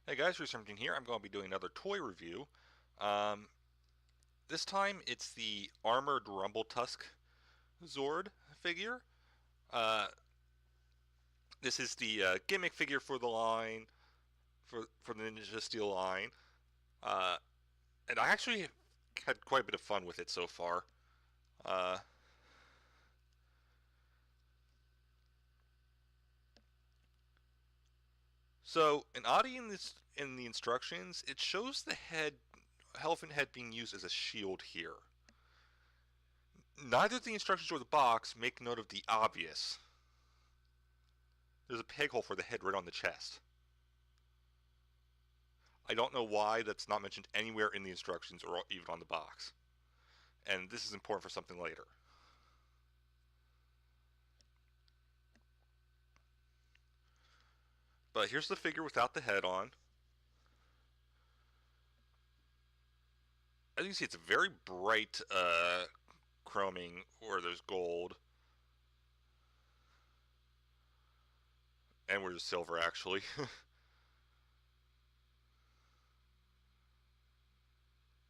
Hey guys, Researching here. I'm going to be doing another toy review. Um, this time it's the armored Rumble Tusk Zord figure. Uh, this is the gimmick figure for the line, for the Ninja Steel line. Uh, and I actually had quite a bit of fun with it so far. Uh, so, an oddity in the instructions, it shows the elephant head being used as a shield here. Neither the instructions or the box make note of the obvious. There's a peg hole for the head right on the chest. I don't know why that's not mentioned anywhere in the instructions or even on the box. And this is important for something later. But here's the figure without the head on. As you can see, it's a very bright chroming where there's gold. And where there's silver, actually.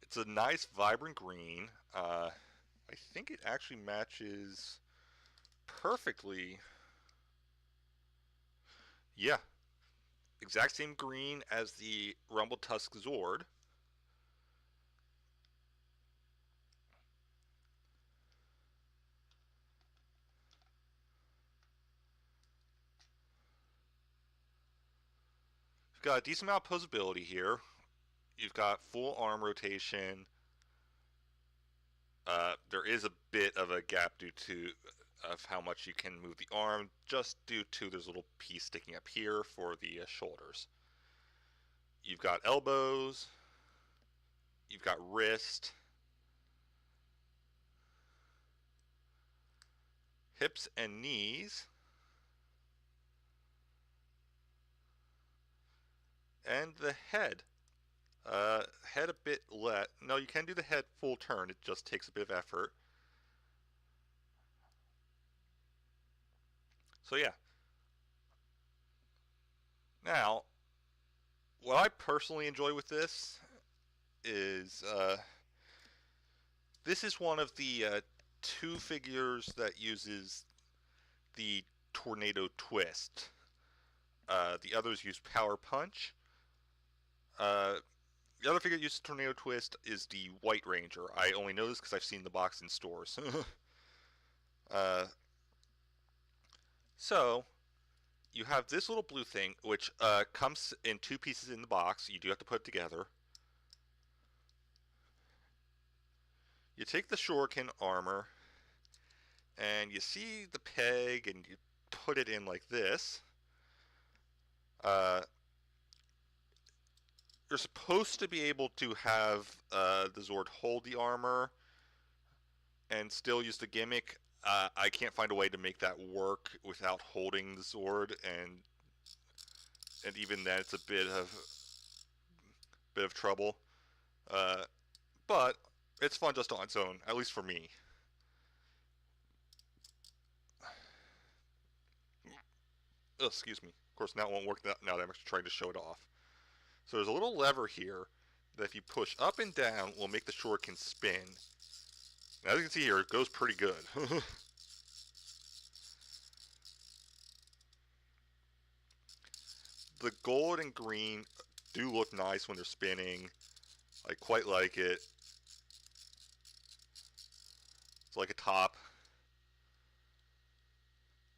It's a nice, vibrant green. I think it actually matches perfectly. Yeah, exact same green as the Rumble Tusk Zord. You've got a decent amount of posability here. You've got full arm rotation. There is a bit of a gap due to of how much you can move the arm, just due to there's a little piece sticking up here for the shoulders. You've got elbows. You've got wrist, hips and knees, and the head. Head a bit no, you can do the head full turn. It just takes a bit of effort. So yeah. Now, what I personally enjoy with this is this is one of the two figures that uses the tornado twist. The others use power punch. Uh, the other figure that uses tornado twist is the White Ranger. I only know this because I've seen the box in stores. uh, so you have this little blue thing, which comes in two pieces in the box. You do have to put it together. You take the shuriken armor, and you see the peg, and you put it in like this. Uh, you're supposed to be able to have the Zord hold the armor and still use the gimmick. I can't find a way to make that work without holding the Zord, and even then it's a bit of trouble. But it's fun just on its own, at least for me. Ugh, excuse me. Of course, now it won't work now that I'm actually trying to show it off. So there's a little lever here that if you push up and down will make the shuriken spin. Now, as you can see here, it goes pretty good. The gold and green do look nice when they're spinning. I quite like it. It's like a top.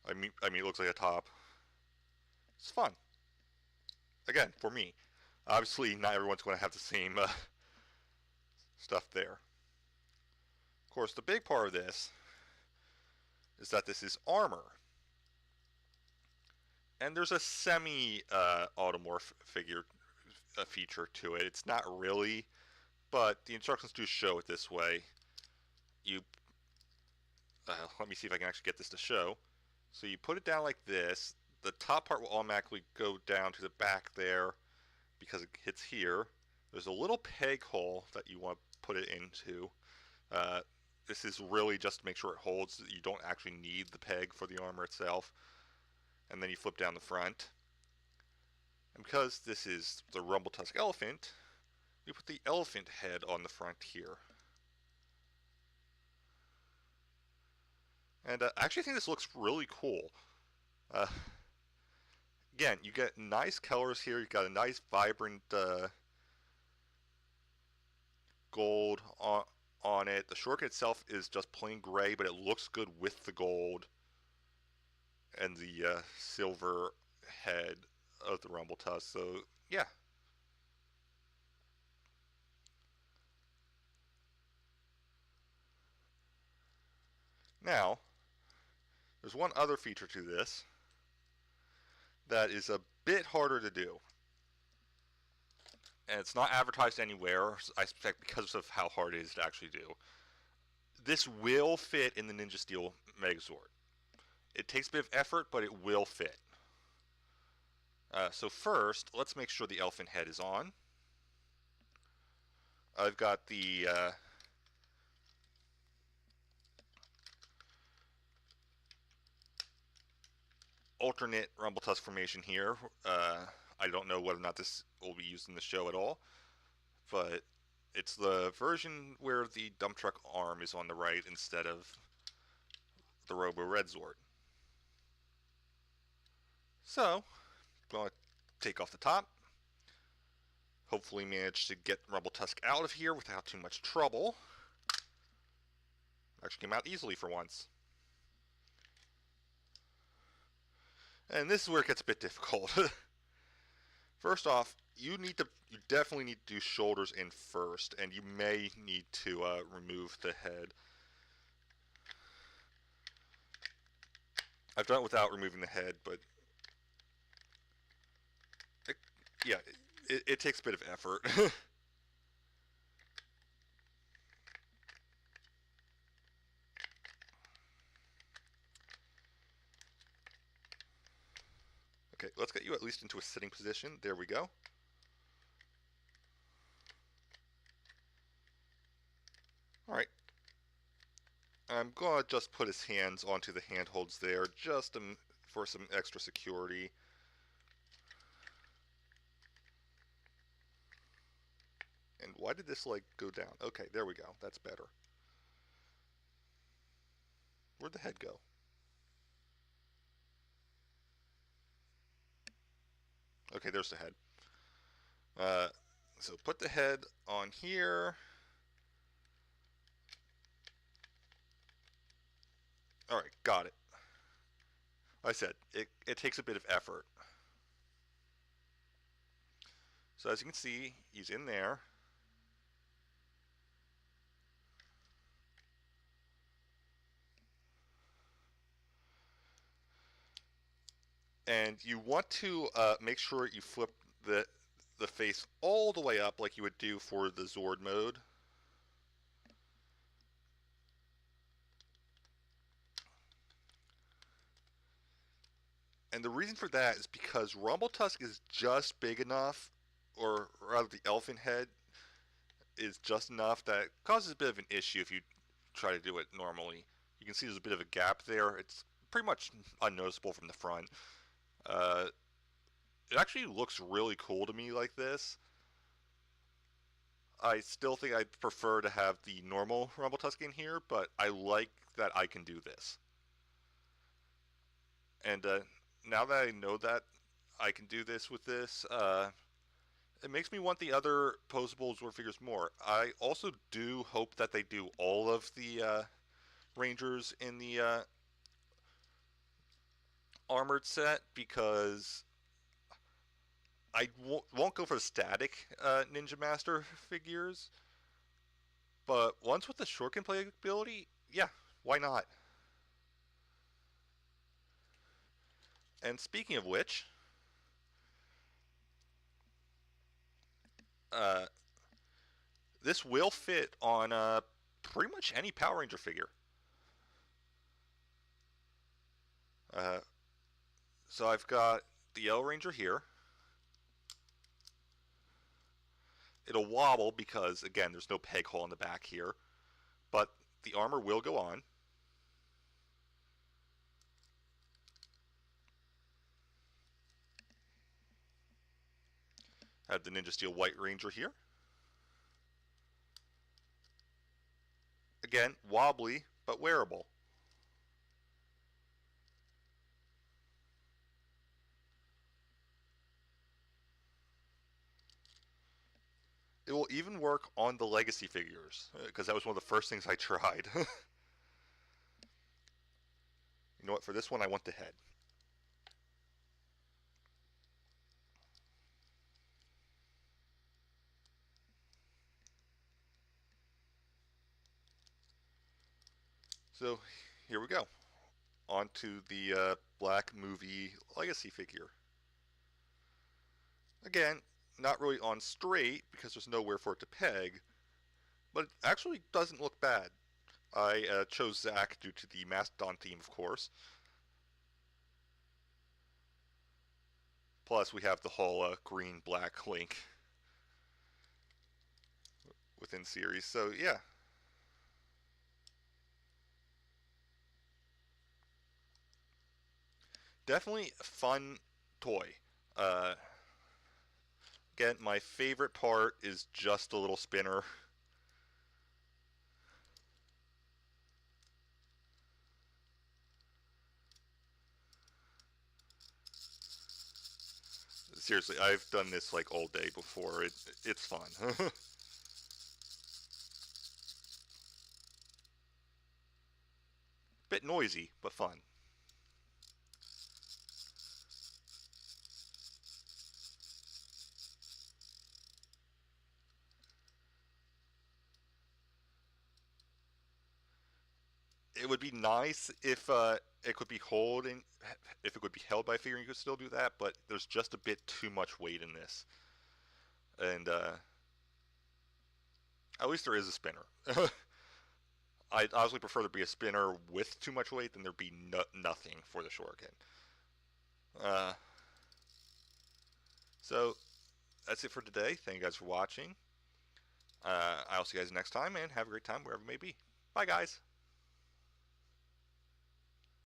I mean, it looks like a top. It's fun. Again, for me. Obviously, not everyone's going to have the same stuff there. Of course, the big part of this is that this is armor. And there's a semi-automorph figure feature to it. It's not really, but the instructions do show it this way. You let me see if I can actually get this to show. So you put it down like this. The top part will automatically go down to the back there because it hits here. There's a little peg hole that you want to put it into. This is really just to make sure it holds. You don't actually need the peg for the armor itself. And then you flip down the front. And because this is the Rumble Tusk elephant, we put the elephant head on the front here. And I actually think this looks really cool. Uh, Again, you get nice colors here. You got a nice vibrant gold on it. The shortcut itself is just plain gray, but it looks good with the gold and the silver head of the Rumble Tusk. So yeah. Now, there's one other feature to this that is a bit harder to do. And it's not advertised anywhere, I suspect because of how hard it is to actually do. This will fit in the Ninja Steel Megazord. It takes a bit of effort, but it will fit. So first, let's make sure the elephant head is on. I've got the alternate Rumble Tusk formation here. I don't know whether or not this will be used in the show at all, but it's the version where the dump truck arm is on the right instead of the Robo Red Zord. So, I'm going to take off the top. Hopefully manage to get Rumble Tusk out of here without too much trouble. Actually came out easily for once. And this is where it gets a bit difficult. First off, you definitely need to do shoulders in first, and you may need to remove the head. I've done it without removing the head, but it takes a bit of effort. Okay, let's get you at least into a sitting position. There we go. Alright. I'm going to just put his hands onto the handholds there, just for some extra security. And why did this leg go down? Okay, there we go. That's better. Where'd the head go? Okay, there's the head. So put the head on here. Alright, got it. Like I said, it takes a bit of effort. So as you can see, he's in there. And you want to make sure you flip the face all the way up like you would do for the Zord mode. And the reason for that is because Rumble Tusk is just big enough, or rather the elephant head is just enough that it causes a bit of an issue if you try to do it normally. You can see there's a bit of a gap there. It's pretty much unnoticeable from the front. It actually looks really cool to me like this. I still think I'd prefer to have the normal Rumble Tusk in here, but I like that I can do this. And now that I know that I can do this with this, it makes me want the other posable Zord figures more. I also do hope that they do all of the Rangers in the armored set, because I won't go for the static Ninja Master figures, but ones with the shuriken playability, yeah, why not? And speaking of which, uh, this will fit on pretty much any Power Ranger figure. So I've got the Yellow Ranger here. It'll wobble because, again, there's no peg hole in the back here, but the armor will go on. Have the Ninja Steel White Ranger here. Again, wobbly, but wearable. It will even work on the Legacy figures, because that was one of the first things I tried. You know what, for this one I want the head. So, here we go. On to the Black Movie Legacy figure. Again, not really on straight, because there's nowhere for it to peg, but it actually doesn't look bad. I chose Zack due to the Mastodon theme, of course. Plus, we have the whole green-black link within series. So, yeah. Definitely a fun toy. Uh, Again, my favorite part is just a little spinner. Seriously, I've done this like all day before. It's fun. Bit noisy, but fun. It would be nice if it could be holding, if it could be held by a figure, you could still do that. But there's just a bit too much weight in this, and at least there is a spinner. I'd honestly prefer there be a spinner with too much weight than there be nothing for the Shuriken. Uh, so that's it for today. Thank you guys for watching. I'll see you guys next time, and have a great time wherever it may be. Bye, guys.